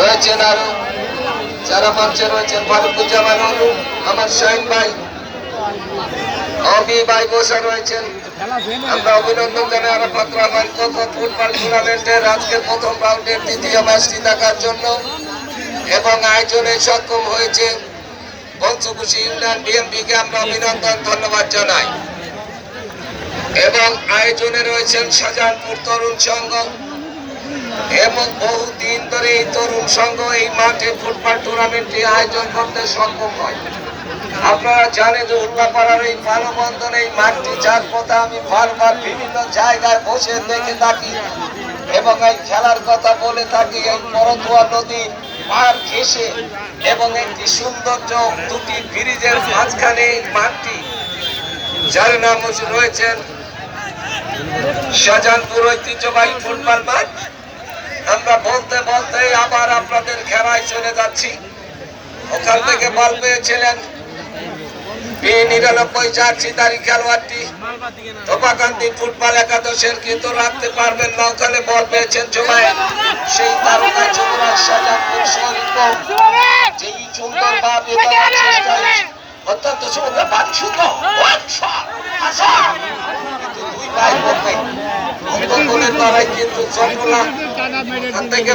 রয়েছেন আরো যারা মঞ্চে রয়েছেন ফারুকুজ্জামান অনু, আমার শাহিন ভাই, অবি ভাই বসে রয়েছেন। আমরা অভিনন্দন জানাই আরাফাত রহমান কোকো ফুটবল টুর্নামেন্টের আজকের প্রথম রাউন্ডের দ্বিতীয় ম্যাচটি দেখার জন্য এবং আয়োজনে সক্ষম হয়েছে পঞ্চকুশি ইউনিয়ন বিএনপিকে আমরা অভিনন্দন ধন্যবাদ জানাই। এবং আয়োজনে রয়েছেন শাহজাহানপুর তরুণ সংঘ এবং বহুদিন ধরে এই তরুণ সংঘ এই মাঠে ফুটবল টুর্নামেন্টটি আয়োজন করতে সক্ষম হয়। আপনারা জানেন যে উল্লাপাড়ার এই মানববন্ধন এই মাঠটি যার কথা আমি বারবার বিভিন্ন জায়গায় বসে দেখে থাকি এবং এই খেলার কথা বলে থাকি। এই করতোয়া নদী পার ঘেঁষে এবং একটি সৌন্দর্য দুটি ব্রিজের মাঝখানে এই মাঠটি, যার নাম রয়েছেন শাহজাহানপুর ঐতিহ্যবাহী ফুটবল মাঠ। আমরা বলতে বলতে আবার আপনাদের খেলায় চলে যাচ্ছি। ওখান থেকে বল পেয়েছিলেন B99 জার্সিধারী খেলোয়াড়টি তোপাকান্দি ফুটবল একাদশের, কিন্তু রাখতে পারবেন না। ওখানে বল পেয়েছেন জুবায়ের, সেই তারকা যুবরাজ শাহজাহানপুর শহীদ যেই সুন্দর ভাবে অত্যন্ত সুন্দর বাড়ি সুন্দর দুই ভাই বলবে গোলের লড়াই কিন্তু চলল না। থেকে